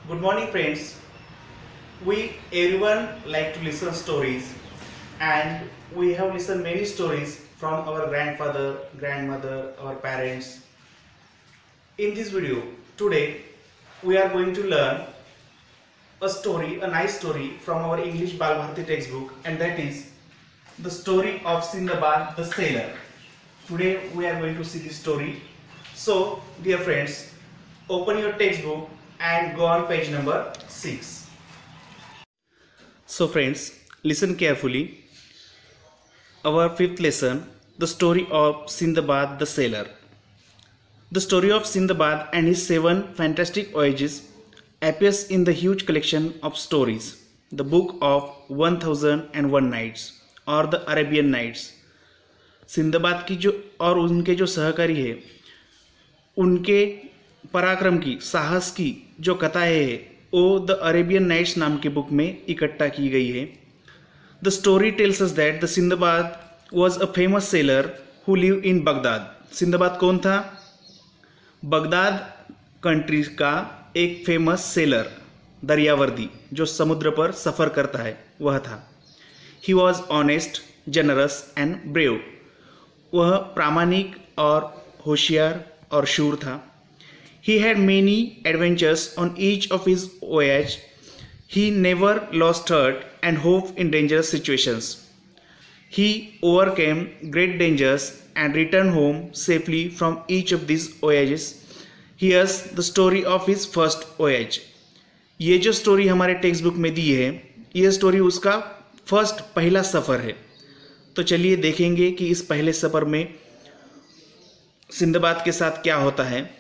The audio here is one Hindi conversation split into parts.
Good morning, friends. We everyone like to listen stories, and we have listened many stories from our grandfather, grandmother, our parents. In this video today, we are going to learn a nice story from our English Bal Bharati textbook, and that is the story of Sindbad the Sailor. Today we are going to see this story. So, dear friends, open your textbook and go on page number 6. So friends, listen carefully. Our fifth lesson, the story of Sindbad the Sailor. The story of Sindbad and his 7 fantastic voyages appears in the huge collection of stories, the Book of 1001 Nights or the Arabian Nights. Sinbad की जो और उनके जो सहकारी है, उनके पराक्रम की, साहस की जो कथाएं हैं वो द अरेबियन नाइट्स नाम के बुक में इकट्ठा की गई है. The story tells us that the Sinbad was a famous seller who live in Baghdad. Sinbad कौन था? बगदाद कंट्री का एक फेमस सेलर, दरियावर्दी जो समुद्र पर सफ़र करता है, वह था. He was honest, generous and brave. वह प्रामाणिक और होशियार और शूर था. He had many adventures on each of his voyage. He never lost heart and hope in dangerous situations. He overcame great dangers and returned home safely from each of these voyages. Here's the story of his first voyage. ये जो स्टोरी हमारे टेक्स्ट बुक में दी है, ये स्टोरी उसका पहला सफ़र है. तो चलिए देखेंगे कि इस पहले सफ़र में सिंदबाद के साथ क्या होता है.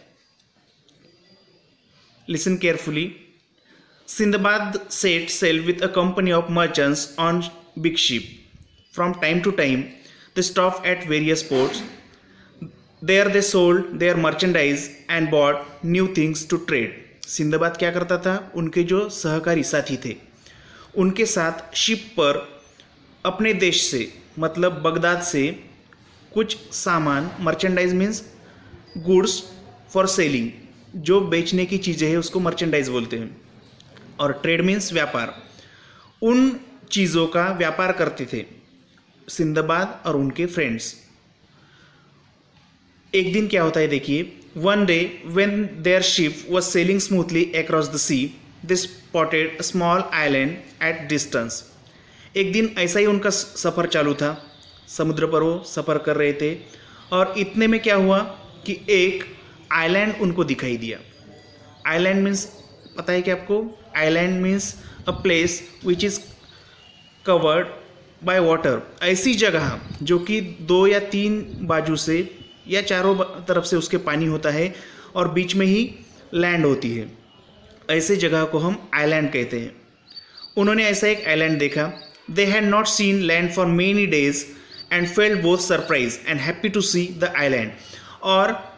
Listen carefully. Sindbad set sail with a company of merchants on big ship. From time to time, they stopped at various ports. There they sold their merchandise and bought new things to trade. Sinbad क्या करता था? उनके जो सहकारी साथी थे, उनके साथ शिप पर अपने देश से, मतलब बगदाद से, कुछ सामान, merchandise means goods for selling, जो बेचने की चीज़ें हैं उसको मर्चेंडाइज बोलते हैं, और ट्रेड मीन्स व्यापार. उन चीज़ों का व्यापार करते थे सिंदबाद और उनके फ्रेंड्स. एक दिन क्या होता है देखिए. One day when their ship was sailing smoothly across the sea, they spotted a small island at distance. एक दिन ऐसा ही उनका सफ़र चालू था, समुद्र पर वो सफ़र कर रहे थे, और इतने में क्या हुआ कि एक आइलैंड उनको दिखाई दिया. आइलैंड मीन्स पता है कि आपको? Island means a place which is covered by water. ऐसी जगह जो कि 2 या 3 बाजू से या चारों तरफ से उसके पानी होता है और बीच में ही लैंड होती है. ऐसे जगह को हम आइलैंड कहते हैं. उन्होंने ऐसा एक आइलैंड देखा. They had not seen land for many days and felt both surprise and happy to see the island. और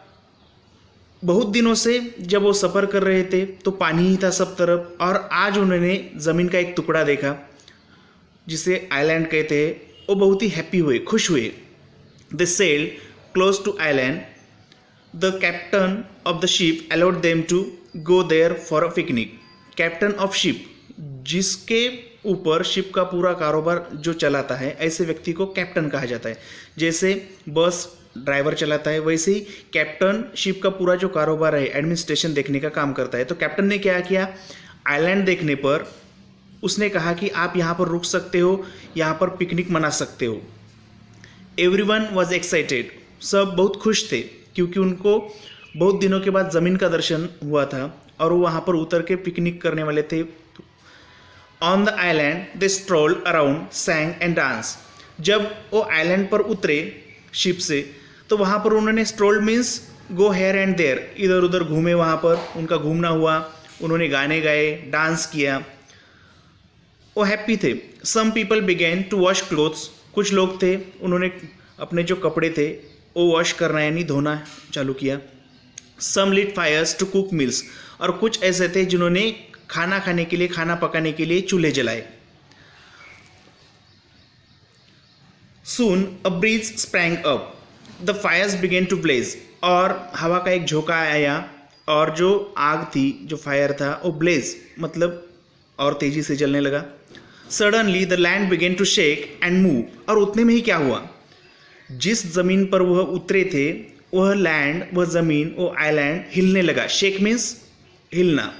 बहुत दिनों से जब वो सफ़र कर रहे थे तो पानी ही था सब तरफ, और आज उन्होंने ज़मीन का एक टुकड़ा देखा जिसे आइलैंड कहते हैं. वो बहुत ही हैप्पी हुए, खुश हुए. They sailed close to island. The captain of the ship allowed them to go there for a picnic. Captain of ship, जिसके ऊपर शिप का पूरा कारोबार जो चलाता है, ऐसे व्यक्ति को कैप्टन कहा जाता है. जैसे बस ड्राइवर चलाता है, वैसे ही कैप्टन शिप का पूरा जो कारोबार है, एडमिनिस्ट्रेशन देखने का काम करता है. तो कैप्टन ने क्या किया? आइलैंड देखने पर उसने कहा कि आप यहाँ पर रुक सकते हो, यहाँ पर पिकनिक मना सकते हो. Everyone was excited. सब बहुत खुश थे क्योंकि उनको बहुत दिनों के बाद ज़मीन का दर्शन हुआ था और वो वहाँ पर उतर के पिकनिक करने वाले थे. On the island they strolled around, sang and dance. जब वो आइलैंड पर उतरे शिप से, तो वहाँ पर उन्होंने strolled means go here and there, इधर उधर घूमे, वहाँ पर उनका घूमना हुआ. उन्होंने गाने गाए, डांस किया. वो हैप्पी थे. Some people began to wash clothes. कुछ लोग थे, उन्होंने अपने जो कपड़े थे वो वॉश करना यानी धोना चालू किया. Some lit fires to cook meals. और कुछ ऐसे थे जिन्होंने खाना खाने के लिए, खाना पकाने के लिए चूल्हे जलाए. Soon a breeze sprang up. The fires began to blaze. और हवा का एक झोंका आया और जो आग थी, जो फायर था, वो ब्लेज मतलब और तेजी से जलने लगा। Suddenly the land began to shake and move, और उतने में ही क्या हुआ, जिस जमीन पर वह उतरे थे वह लैंड, वह जमीन, वो आइलैंड हिलने लगा। शेक मीन्स हिलना।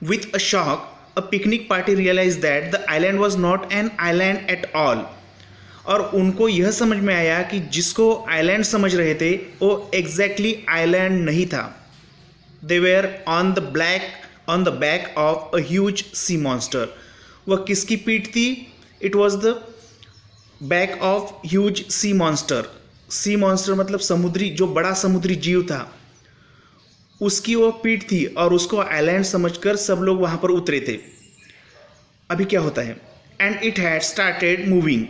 With a shock a picnic party realize that the island was not an island at all, और उनको यह समझ में आया कि जिसको आइलैंड समझ रहे थे वो एग्जैक्टली आइलैंड नहीं था। They were on the back of a huge sea monster. वह किसकी पीठ थी? It was the back of huge sea monster. Sea monster मतलब समुद्री, जो बड़ा समुद्री जीव था, उसकी वो पीठ थी, और उसको आइलैंड समझकर सब लोग वहां पर उतरे थे। अभी क्या होता है? And it had started moving.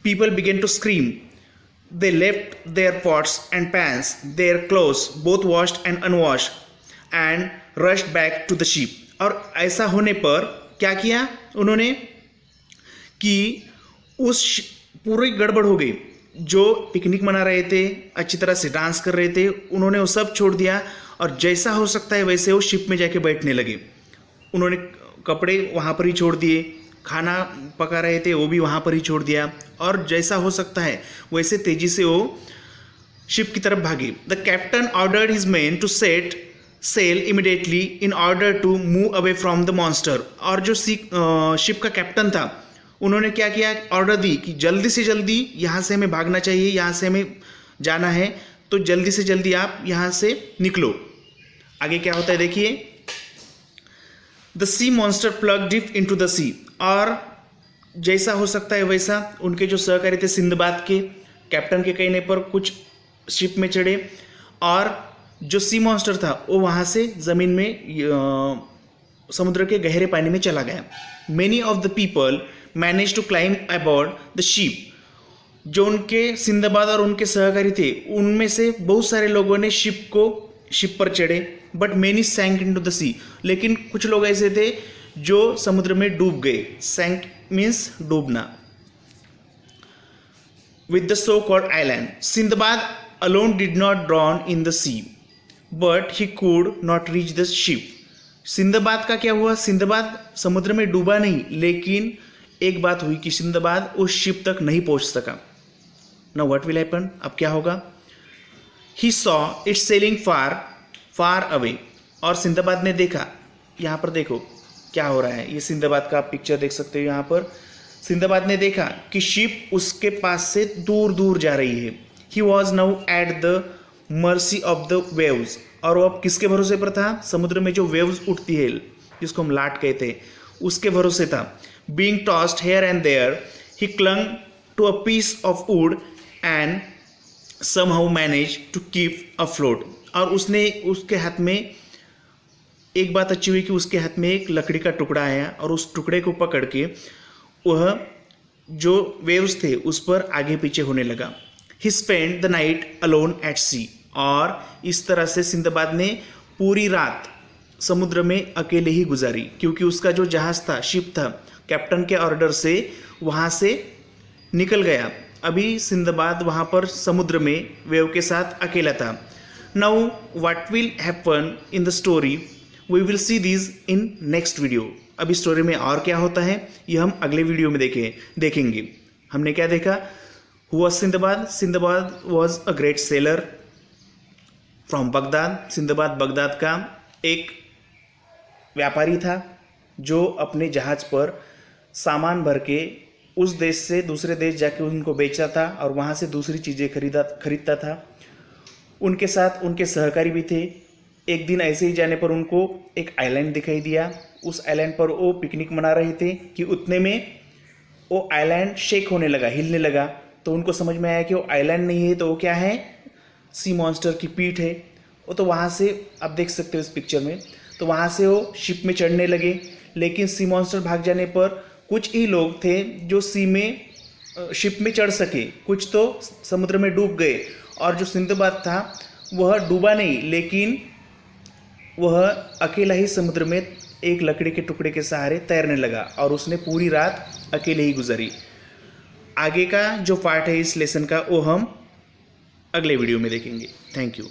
People began to scream. They left their pots and pans, their clothes both washed and unwashed, and rushed back to the ship. और ऐसा होने पर क्या किया उन्होंने कि उस पूरी गड़बड़ हो गई। जो पिकनिक मना रहे थे, अच्छी तरह से डांस कर रहे थे, उन्होंने वो सब छोड़ दिया और जैसा हो सकता है वैसे वो शिप में जाके बैठने लगे। उन्होंने कपड़े वहाँ पर ही छोड़ दिए, खाना पका रहे थे वो भी वहाँ पर ही छोड़ दिया, और जैसा हो सकता है वैसे तेजी से वो शिप की तरफ भागे। The captain ordered his men to set sail immediately in order to move away from the monster. और जो शिप का कैप्टन था, उन्होंने क्या किया, ऑर्डर दी कि जल्दी से जल्दी यहाँ से हमें भागना चाहिए, यहाँ से हमें जाना है, तो जल्दी से जल्दी आप यहाँ से निकलो। आगे क्या होता है देखिए। The sea monster plug dip into the sea, और जैसा हो सकता है वैसा उनके जो सहकारी थे सिंदबाद के, कैप्टन के कहने पर कुछ शिप में चढ़े, और जो सी मॉन्स्टर था वो वहाँ से ज़मीन में समुद्र के गहरे पानी में चला गया। Many of the people manage to climb aboard the ship. जो उनके सिंदबाद और उनके सहकारी थे, उनमें से बहुत सारे लोगों ने शिप पर चढ़े, बट मेनी सैंक इनटू द सी। लेकिन कुछ लोग ऐसे थे जो समुद्र में डूब गए। सैंक मीन्स डूबना। With the so called island, Sindbad alone did not drown in the sea, but he could not reach the ship. Sinbad का क्या हुआ? सिंदबाद समुद्र में डूबा नहीं, लेकिन एक बात हुई कि सिंदबाद उस शिप तक नहीं पहुंच सका। Now what will happen? अब क्या होगा? He saw it sailing far away, और सिंदबाद ने देखा, यहाँ पर देखो क्या हो रहा है, ये सिंदबाद का आप पिक्चर देख सकते हो। यहाँ पर सिंदबाद ने देखा कि शिप उसके पास से दूर दूर जा रही है। He was now at the mercy of the waves, और वो अब किसके भरोसे पर था? समुद्र में जो वेव्स उठती है, जिसको हम लाट कहते हैं, उसके भरोसे था। Being tossed here and there, he clung to a piece of wood and somehow managed to keep afloat. और उसने, उसके हाथ में एक बात अच्छी हुई कि उसके हाथ में एक लकड़ी का टुकड़ा आया, और उस टुकड़े को पकड़ के वह जो वेव्स थे उस पर आगे पीछे होने लगा। He spent the night alone at sea, और इस तरह से सिंदबाद ने पूरी रात समुद्र में अकेले ही गुजारी, क्योंकि उसका जो जहाज था, शिप था, कैप्टन के ऑर्डर से वहाँ से निकल गया। अभी सिंदबाद वहाँ पर समुद्र में वेव के साथ अकेला था। Now what will happen in the story, we will see this in next video. अभी स्टोरी में और क्या होता है ये हम अगले वीडियो में देखेंगे। हमने क्या देखा? Who was Sindbad? Sindbad was a great sailor from Baghdad. Sinbad Baghdad का एक व्यापारी था जो अपने जहाज पर सामान भर के उस देश से दूसरे देश जाके उनको बेचता था, और वहाँ से दूसरी चीज़ें खरीदता था। उनके साथ उनके सहकारी भी थे। एक दिन ऐसे ही जाने पर उनको एक आइलैंड दिखाई दिया। उस आइलैंड पर वो पिकनिक मना रहे थे कि उतने में वो आइलैंड शेक होने लगा, हिलने लगा। तो उनको समझ में आया कि वो आइलैंड नहीं है, तो वो क्या है? सी मॉन्स्टर की पीठ है। वो तो वहाँ से आप देख सकते हो इस पिक्चर में, तो वहाँ से वो शिप में चढ़ने लगे। लेकिन सी मॉन्स्टर भाग जाने पर कुछ ही लोग थे जो शिप में चढ़ सके, कुछ तो समुद्र में डूब गए। और जो सिंदबाद था वह डूबा नहीं, लेकिन वह अकेला ही समुद्र में एक लकड़ी के टुकड़े के सहारे तैरने लगा, और उसने पूरी रात अकेले ही गुजारी। आगे का जो पार्ट है इस लेसन का वो हम अगले वीडियो में देखेंगे। Thank you.